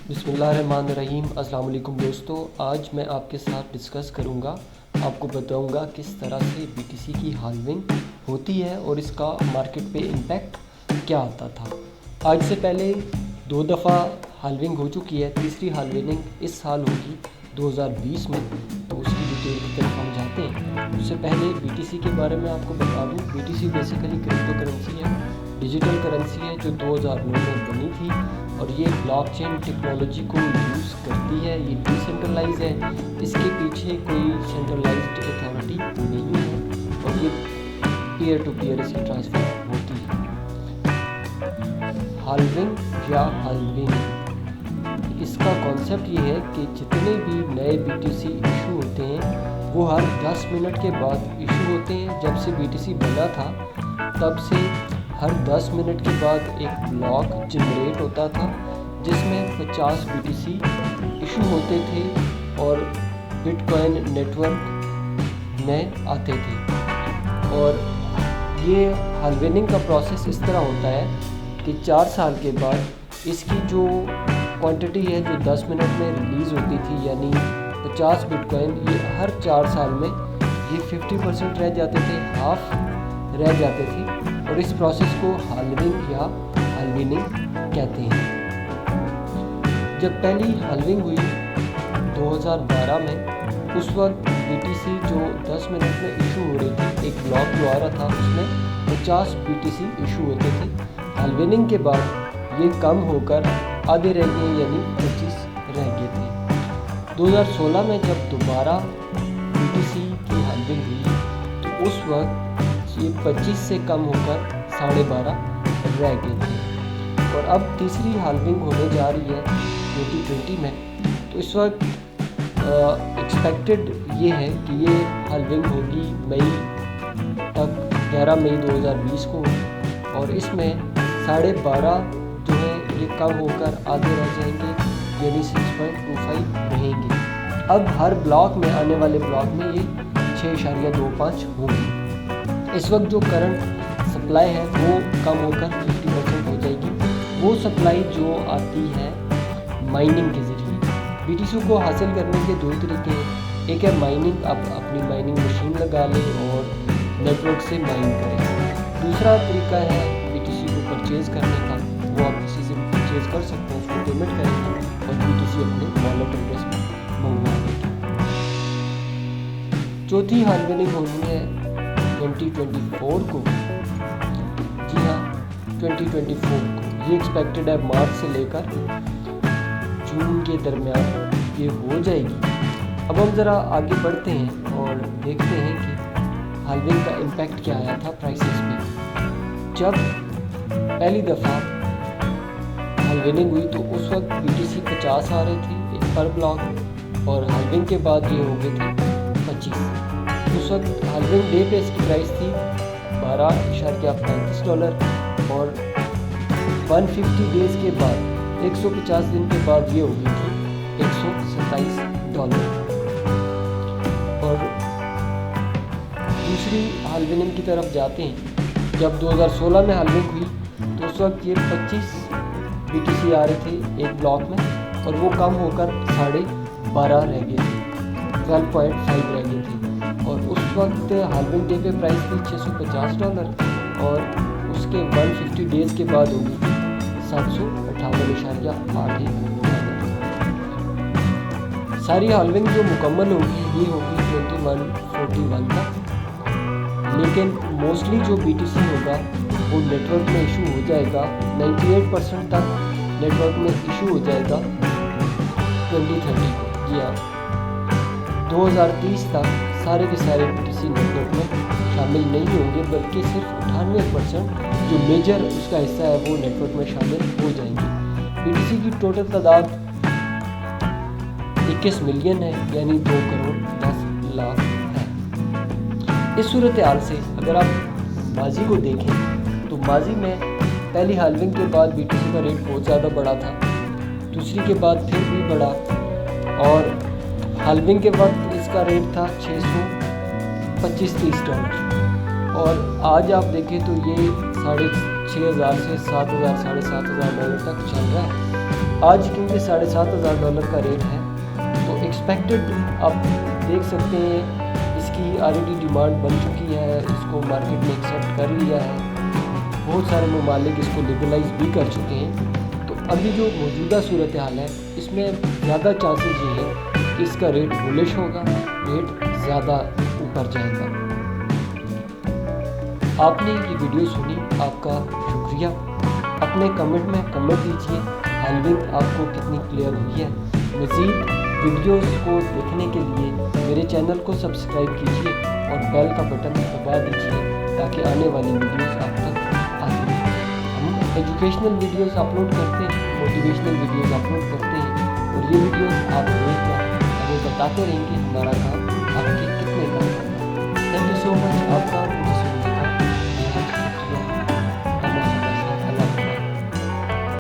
बिस्मिल्लाहिर्रहमानिर्रहीम। अस्सलाम वालेकुम दोस्तों, आज मैं आपके साथ डिस्कस करूंगा, आपको बताऊंगा किस तरह से बीटीसी की हाल्विंग होती है और इसका मार्केट पे इम्पैक्ट क्या आता था। आज से पहले 2 दफ़ा हाल्विंग हो चुकी है, तीसरी हाल्विंग इस साल होगी 2020 में। तो उसकी डिटेल की तरफ हम जाते हैं। उससे पहले बीटीसी के बारे में आपको बता दूँ, बीटीसी बेसिकली क्रिप्टो करेंसी है, डिजिटल करेंसी है जो 2009 में बनी थी और ये ब्लॉकचेन टेक्नोलॉजी को यूज़ करती है। ये डिसेंट्रलाइज है, इसके पीछे कोई सेंट्रलाइज्ड अथॉरिटी नहीं है और ये पीयर टू पीयर इसकी ट्रांसफ़र होती है। हाल्विंग या हाल्विंग, इसका कॉन्सेप्ट ये है कि जितने भी नए बीटीसी इशू होते हैं वो हर 10 मिनट के बाद इशू होते हैं। जब से बीटीसी बना था तब से हर 10 मिनट के बाद एक ब्लॉक जनरेट होता था जिसमें 50 बीटीसी इशू होते थे और बिटकॉइन नेटवर्क में आते थे। और ये हाल्विंग का प्रोसेस इस तरह होता है कि 4 साल के बाद इसकी जो क्वांटिटी है जो 10 मिनट में रिलीज़ होती थी, यानी 50 बिटकॉइन, ये हर 4 साल में ये 50% रह जाते थे, हाफ रह जाते थे। और इस प्रोसेस को हाल्विंग या हाल्विनिंग कहते हैं। जब पहली हाल्विंग हुई 2012 में, उस वक्त बीटीसी जो 10 मिनट में इशू हो रही थी, एक ब्लॉक जो आ रहा था उसमें 50 बीटीसी इशू होते थे। हाल्विनिंग के बाद ये कम होकर आधे रह गए, यानी 25 रह गए थे। 2016 में जब दोबारा बीटीसी की हाल्विंग हुई तो उस वक्त ये 25 से कम होकर 12.5 रह गए थे। और अब तीसरी हाल्विंग होने जा रही है 2020 में। तो इस वक्त एक्सपेक्टेड ये है कि ये हाल्विंग होगी मई तक, 11 मई 2020 को, और इसमें 12.5 जो है ये कम होकर आधे रह जाएंगे, यानी 6.25 रहेंगे। अब हर ब्लॉक में, आने वाले ब्लॉक में ये 6.25 होगी। इस वक्त जो करंट सप्लाई है वो कम होकर 50% हो जाएगी। वो सप्लाई जो आती है माइनिंग के ज़रिए। बीटीसी को हासिल करने के 2 तरीके हैं। एक है माइनिंग, आप अपनी माइनिंग मशीन लगा लें और नेटवर्क से माइन करें। दूसरा तरीका है बीटीसी को परचेज़ करने का, वो आप किसी से परचेज़ कर सकते हैं, उसको पेमेंट करेंगे और बीटीसी अपने वॉलेट एड्रेस में मंगवा देंगे। चौथी हाल्विंग होनी है 2024 को। जी हाँ, 2024 को ये एक्सपेक्टेड है। मार्च से लेकर जून के दरमियान ये हो जाएगी। अब हम ज़रा आगे बढ़ते हैं और देखते हैं कि हाल्विंग का इम्पैक्ट क्या आया था प्राइसेस पे। जब पहली दफ़ा हाल्विंग हुई तो उस वक्त बीटीसी 50 आ रहे थे पर ब्लॉक और हाल्विंग के बाद ये हो गए थे 25। उस वक्त हाल्विंग डे पे इसकी प्राइस थी $12.35 और 150 डेज़ के बाद, 150 दिन के बाद ये हो गई थी $127। और दूसरी हाल्विंग की तरफ जाते हैं। जब 2016 में हाल्विंग हुई तो उस वक्त ये 25 बीटीसी आ रहे थे एक ब्लॉक में और वो कम होकर 12.5 रह गए थे, 12.5 रह गए थे। और उस वक्त हाल्विंग डे पे प्राइस थी $650 और उसके 150 डेज़ के बाद होगी 758.8। सारी हाल्विंग जो मुकम्मल होगी ये होगी 2141 तक। लेकिन मोस्टली जो बीटीसी होगा वो नेटवर्क में इशू हो जाएगा, 98% तक नेटवर्क में इशू हो जाएगा 2030 को। जी हाँ, 2030 तक सारे के सारे बीटीसी नेटवर्क में शामिल नहीं होंगे, बल्कि सिर्फ 98% जो मेजर उसका हिस्सा है वो नेटवर्क में शामिल हो जाएंगे। बीटीसी की टोटल तादाद 21 मिलियन है, यानी 2 करोड़ 10 लाख है। इस सूरत हाल से अगर आप माजी को देखें तो माजी में पहली हाल्विंग के बाद बीटीसी का रेट बहुत ज़्यादा बढ़ा था, दूसरी के बाद फिर भी बढ़ा और हाल्विंग के वक्त इसका रेट था $625-30 और आज आप देखें तो ये $6,500 से $7,000 $7,500 तक चल रहा है। आज क्योंकि $7,500 का रेट है तो एक्सपेक्टेड आप देख सकते हैं इसकी ऑलरेडी डिमांड बन चुकी है, इसको मार्केट ने एक्सेप्ट कर लिया है, बहुत सारे ममालिक इसको लीगलाइज भी कर चुके हैं। तो अभी जो मौजूदा सूरत हाल है इसमें ज़्यादा चांसेस ये है कि इसका रेट बुलिश होगा, रेट ज़्यादा ऊपर जाएगा। आपने ये वीडियो सुनी, आपका शुक्रिया। अपने कमेंट में कमेंट दीजिए हालविंग आपको कितनी क्लियर हुई है। मज़ीद वीडियोस को देखने के लिए मेरे चैनल को सब्सक्राइब कीजिए और बेल का बटन दबा दीजिए ताकि आने वाली वीडियोस आप तक आती हैं। हम एजुकेशनल वीडियोस अपलोड करते हैं, मोटिवेशनल वीडियोस अपलोड करते हैं और ये वीडियोस आप देखकर हमें बताते रहेंगे हमारा काम आपके कितने काम करना है। थैंक यू सो मच, आपका